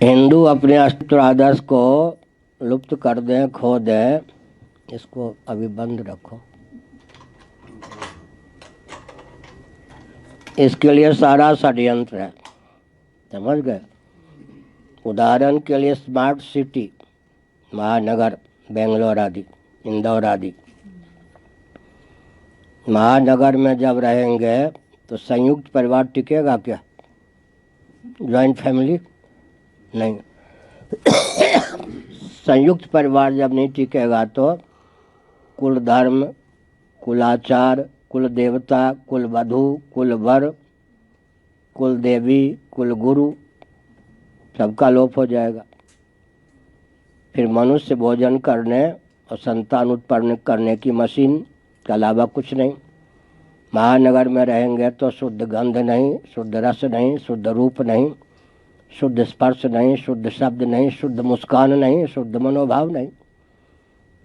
हिंदू अपने अस्तित्व आदर्श को लुप्त कर दें, खो दें, इसको अभी बंद रखो। इसके लिए सारा षड्यंत्र है, समझ गए। उदाहरण के लिए स्मार्ट सिटी, महानगर, बेंगलोर आदि, इंदौर आदि। महानगर में जब रहेंगे तो संयुक्त परिवार टिकेगा क्या? जॉइंट फैमिली नहीं। संयुक्त परिवार जब नहीं टिकेगा तो कुल धर्म, कुलाचार, कुल देवता, कुल वधु, कुल वर, कुल देवी, कुल गुरु सबका लोप हो जाएगा। फिर मनुष्य भोजन करने और संतान उत्पन्न करने की मशीन के अलावा कुछ नहीं। महानगर में रहेंगे तो शुद्ध गंध नहीं, शुद्ध रस नहीं, शुद्ध रूप नहीं, शुद्ध स्पर्श नहीं, शुद्ध शब्द नहीं, शुद्ध मुस्कान नहीं, शुद्ध मनोभाव नहीं,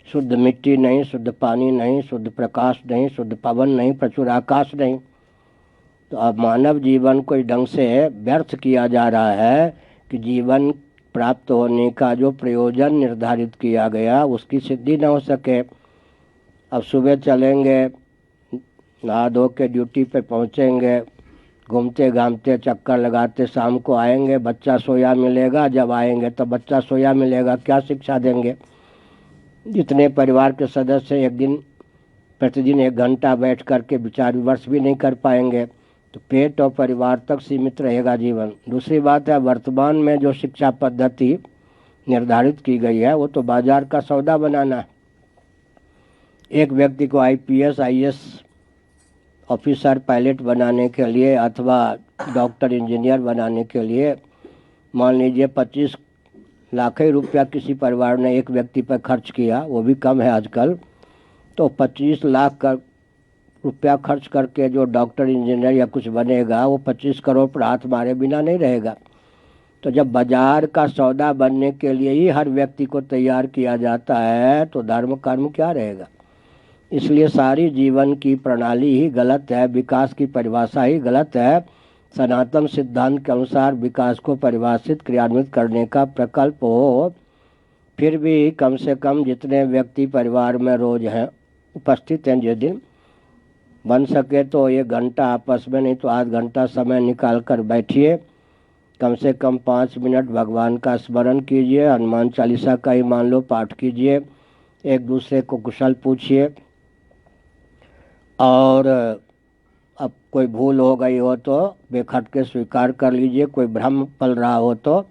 शुद्ध मिट्टी नहीं, शुद्ध पानी नहीं, शुद्ध प्रकाश नहीं, शुद्ध पवन नहीं, प्रचुर आकाश नहीं। तो अब मानव जीवन को इस ढंग से व्यर्थ किया जा रहा है कि जीवन प्राप्त होने का जो प्रयोजन निर्धारित किया गया उसकी सिद्धि न हो सके। अब सुबह चलेंगे, नहा धो के ड्यूटी पे पहुँचेंगे, घूमते घामते चक्कर लगाते शाम को आएंगे, बच्चा सोया मिलेगा। जब आएंगे तो बच्चा सोया मिलेगा, क्या शिक्षा देंगे? जितने परिवार के सदस्य एक दिन प्रतिदिन 1 घंटा बैठ कर के विचार विमर्श भी नहीं कर पाएंगे तो पेट और परिवार तक सीमित रहेगा जीवन। दूसरी बात है, वर्तमान में जो शिक्षा पद्धति निर्धारित की गई है वो तो बाजार का सौदा बनाना है। एक व्यक्ति को आईपीएस, आईएएस ऑफिसर, पायलट बनाने के लिए अथवा डॉक्टर, इंजीनियर बनाने के लिए मान लीजिए 25 लाख ही रुपया किसी परिवार ने एक व्यक्ति पर खर्च किया, वो भी कम है आजकल, तो 25 लाख का रुपया खर्च करके जो डॉक्टर, इंजीनियर या कुछ बनेगा वो 25 करोड़ पर हाथ मारे बिना नहीं रहेगा। तो जब बाजार का सौदा बनने के लिए ही हर व्यक्ति को तैयार किया जाता है तो धर्म कर्म क्या रहेगा? इसलिए सारी जीवन की प्रणाली ही गलत है, विकास की परिभाषा ही गलत है। सनातन सिद्धांत के अनुसार विकास को परिभाषित क्रियान्वित करने का प्रकल्प हो, फिर भी कम से कम जितने व्यक्ति परिवार में रोज हैं उपस्थित हैं, जिस दिन बन सके तो 1 घंटा आपस में, नहीं तो आध घंटा समय निकाल कर बैठिए, कम से कम 5 मिनट भगवान का स्मरण कीजिए, हनुमान चालीसा का ही मान लो पाठ कीजिए, एक दूसरे को कुशल पूछिए, और अब कोई भूल हो गई हो तो बेखटके स्वीकार कर लीजिए, कोई भ्रम पल रहा हो तो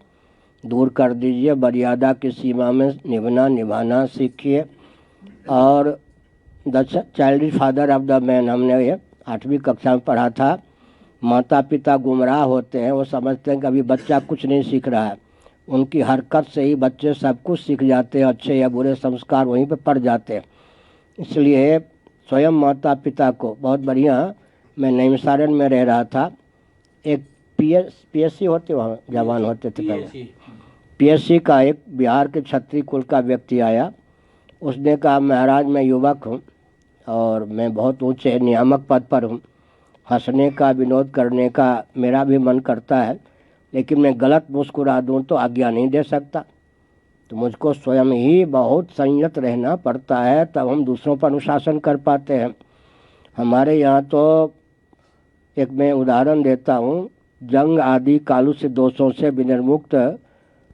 दूर कर दीजिए, मर्यादा की सीमा में निभाना सीखिए। और the child father of the man, हमने ये 8वीं कक्षा में पढ़ा था। माता पिता गुमराह होते हैं, वो समझते हैं कि अभी बच्चा कुछ नहीं सीख रहा है, उनकी हरकत से ही बच्चे सब कुछ सीख जाते हैं, अच्छे या बुरे संस्कार वहीं पे पड़ जाते हैं। इसलिए स्वयं माता पिता को बहुत बढ़िया, मैं नैमिषारण्य में रह रहा था, एक पीएससी होते, वहाँ जवान होते थे पहले, पीएससी का एक बिहार के क्षत्रिय कुल का व्यक्ति आया। उसने कहा, महाराज मैं युवक हूँ और मैं बहुत ऊंचे नियामक पद पर हूँ, हंसने का, विनोद करने का मेरा भी मन करता है, लेकिन मैं गलत मुस्कुरा दूँ तो आज्ञा नहीं दे सकता, तो मुझको स्वयं ही बहुत संयत रहना पड़ता है, तब हम दूसरों पर अनुशासन कर पाते हैं। हमारे यहाँ तो एक मैं उदाहरण देता हूँ, जंग आदि कालुष्य दोषों से विनिर्मुक्त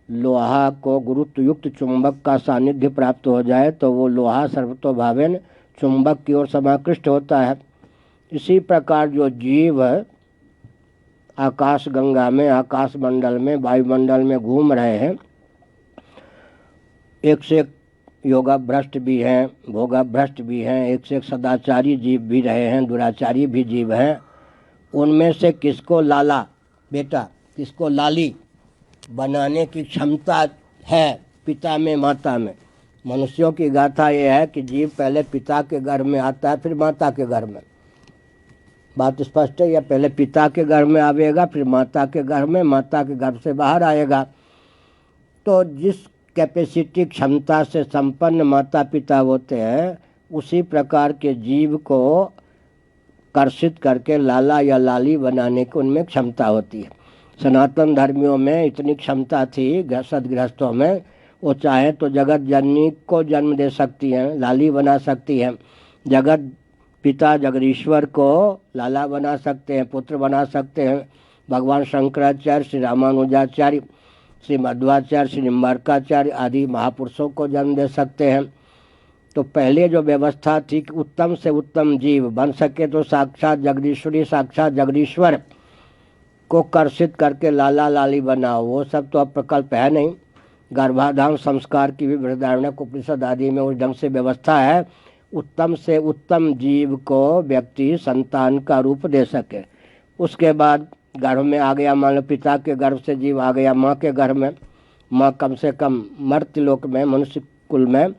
लोहा को गुरुत्वयुक्त चुंबक का सानिध्य प्राप्त हो जाए तो वो लोहा सर्वतोभावेन चुंबक की ओर समाकृष्ट होता है। इसी प्रकार जो जीव आकाश गंगा में, आकाश मंडल में, वायुमंडल में घूम रहे हैं, एक से एक योगा भ्रष्ट भी हैं, भोगा भ्रष्ट भी हैं, एक से एक सदाचारी जीव भी रहे हैं, दुराचारी भी जीव हैं। उनमें से किसको लाला बेटा, किसको लाली बनाने की क्षमता है, पिता में माता में? मनुष्यों की गाथा यह है कि जीव पहले पिता के घर में आता है फिर माता के घर में। बात स्पष्ट है, या पहले पिता के घर में आवेगा फिर माता के घर में, माता के घर से बाहर आएगा। तो जिस कैपेसिटी, क्षमता से संपन्न माता पिता होते हैं, उसी प्रकार के जीव को कर्षित करके लाला या लाली बनाने की उनमें क्षमता होती है। सनातन धर्मियों में इतनी क्षमता थी सदगृहस्थों में, वो चाहे तो जगत जननी को जन्म दे सकती हैं, लाली बना सकती हैं, जगत पिता जगदीश्वर को लाला बना सकते हैं, पुत्र बना सकते हैं। भगवान शंकराचार्य, श्री रामानुजाचार्य, श्री मध्वाचार्य, श्री निम्बार्काचार्य आदि महापुरुषों को जन्म दे सकते हैं। तो पहले जो व्यवस्था थी कि उत्तम से उत्तम जीव बन सके तो साक्षात जगदीश्वरी, साक्षात जगदीश्वर को कर्षित करके लाला लाली बनाओ, वो सब तो अब प्रकल्प है नहीं। गर्भाधान संस्कार की भी बृहदारण्यक उपनिषद आदि में उस ढंग से व्यवस्था है, उत्तम से उत्तम जीव को व्यक्ति संतान का रूप दे सके। उसके बाद गर्भ में आ गया, मान लो पिता के गर्भ से जीव आ गया माँ के गर्भ में, माँ कम से कम मर्त्यलोक में मनुष्य कुल में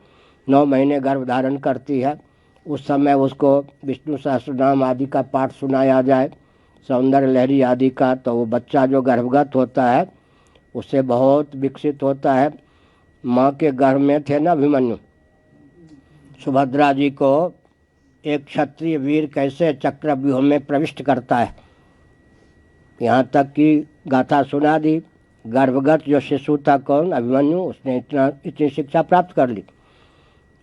9 महीने गर्भ धारण करती है। उस समय उसको विष्णु सहस्त्रनाम आदि का पाठ सुनाया जाए, सौंदर्य लहरी आदि का, तो वो बच्चा जो गर्भगत होता है उससे बहुत विकसित होता है। माँ के गर्भ में थे ना अभिमन्यु, सुभद्रा जी को एक क्षत्रिय वीर कैसे चक्रव्यूह में प्रविष्ट करता है, यहाँ तक कि गाथा सुना दी। गर्भगत जो शिशु था कौन, अभिमन्यु, उसने इतनी शिक्षा प्राप्त कर ली।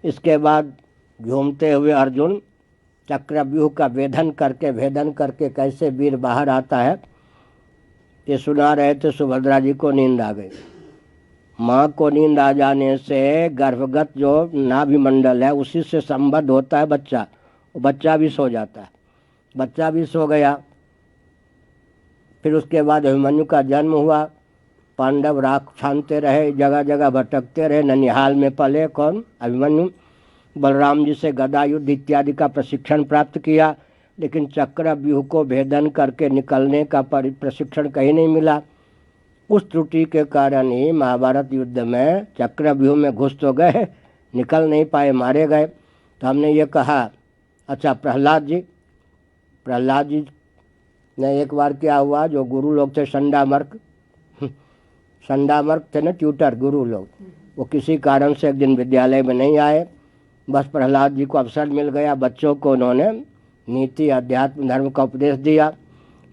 इसके बाद घूमते हुए अर्जुन चक्रव्यूह का भेदन करके कैसे वीर बाहर आता है, ये सुना रहे थे। सुभद्रा जी को नींद आ गई। माँ को नींद आ जाने से गर्भगत जो नाभिमंडल है उसी से संबद्ध होता है बच्चा, वो बच्चा भी सो जाता है। बच्चा भी सो गया। फिर उसके बाद अभिमन्यु का जन्म हुआ। पांडव राख छानते रहे, जगह जगह भटकते रहे। ननिहाल में पले कौन, अभिमन्यु। बलराम जी से गदा युद्ध इत्यादि का प्रशिक्षण प्राप्त किया, लेकिन चक्रव्यूह को भेदन करके निकलने का प्रशिक्षण कहीं नहीं मिला। उस त्रुटि के कारण ही महाभारत युद्ध में चक्रव्यूह में घुस तो गए, निकल नहीं पाए, मारे गए। तो हमने ये कहा, अच्छा प्रहलाद जी ने एक बार क्या हुआ, जो गुरु लोग थे संडामर्क थे ना, ट्यूटर गुरु लोग, वो किसी कारण से एक दिन विद्यालय में नहीं आए। बस प्रहलाद जी को अवसर मिल गया, बच्चों को उन्होंने नीति अध्यात्म धर्म का उपदेश दिया।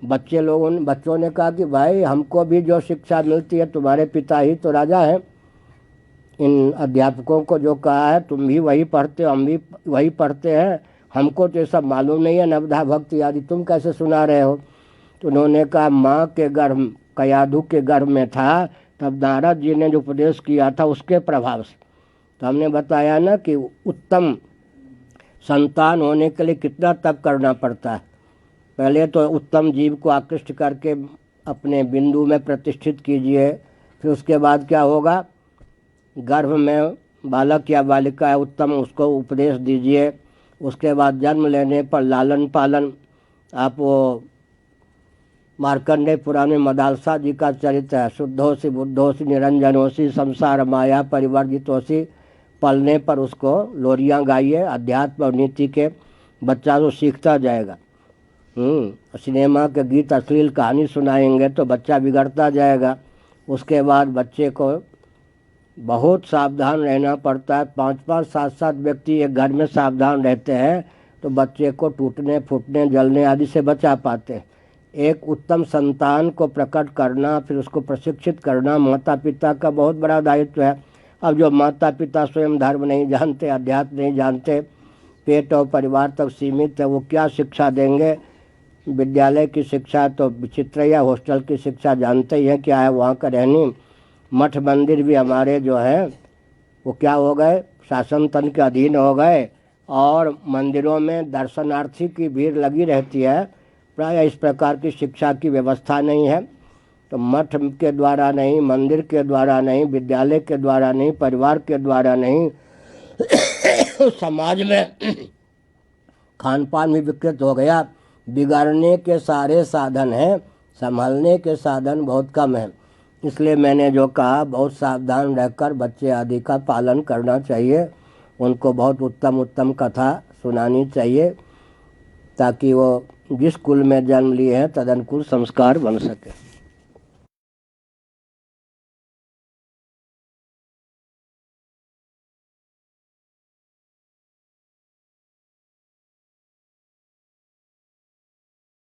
बच्चों ने कहा कि भाई हमको भी जो शिक्षा मिलती है, तुम्हारे पिता ही तो राजा हैं, इन अध्यापकों को जो कहा है तुम भी वही पढ़ते हो, हम भी वही पढ़ते हैं, हमको तो ये सब मालूम नहीं है, नवधा भक्ति आदि तुम कैसे सुना रहे हो। तो उन्होंने कहा माँ के गर्भ, कयाधु के गर्भ में था, तब नारद जी ने जो उपदेश किया था उसके प्रभाव से। तो हमने बताया ना कि उत्तम संतान होने के लिए कितना तप करना पड़ता है। पहले तो उत्तम जीव को आकृष्ट करके अपने बिंदु में प्रतिष्ठित कीजिए, फिर उसके बाद क्या होगा, गर्भ में बालक या बालिका है उत्तम, उसको उपदेश दीजिए। उसके बाद जन्म लेने पर लालन पालन, आप वो मार्कंडेय पुराण में मदालसा जी का चरित्र है, शुद्धोसी बुद्धोसी निरंजनोसी संसार माया परिवर्जितोसी, पलने पर उसको लोरियां गाइए अध्यात्म और नीति के, बच्चा तो सीखता जाएगा। सिनेमा के गीत अश्लील कहानी सुनाएंगे तो बच्चा बिगड़ता जाएगा। उसके बाद बच्चे को बहुत सावधान रहना पड़ता है। 5-5, 7-7 व्यक्ति एक घर में सावधान रहते हैं तो बच्चे को टूटने फूटने जलने आदि से बचा पाते हैं। एक उत्तम संतान को प्रकट करना, फिर उसको प्रशिक्षित करना माता पिता का बहुत बड़ा दायित्व है। अब जो माता पिता स्वयं धर्म नहीं जानते, अध्यात्म नहीं जानते, पेट और परिवार तक सीमित है, वो क्या शिक्षा देंगे। विद्यालय की शिक्षा तो विचित्र, या हॉस्टल की शिक्षा जानते ही हैं क्या है वहाँ का रहनी। मठ मंदिर भी हमारे जो है वो क्या हो गए, शासन तंत्र के अधीन हो गए, और मंदिरों में दर्शनार्थी की भीड़ लगी रहती है। प्राय इस प्रकार की शिक्षा की व्यवस्था नहीं है। तो मठ के द्वारा नहीं, मंदिर के द्वारा नहीं, विद्यालय के द्वारा नहीं, परिवार के द्वारा नहीं, समाज में खान पान भी विकृत हो गया। बिगाड़ने के सारे साधन हैं, संभालने के साधन बहुत कम हैं। इसलिए मैंने जो कहा, बहुत सावधान रहकर बच्चे आदि का पालन करना चाहिए। उनको बहुत उत्तम उत्तम कथा सुनानी चाहिए, ताकि वो जिस कुल में जन्म लिए हैं तदनुकूल संस्कार बन सके।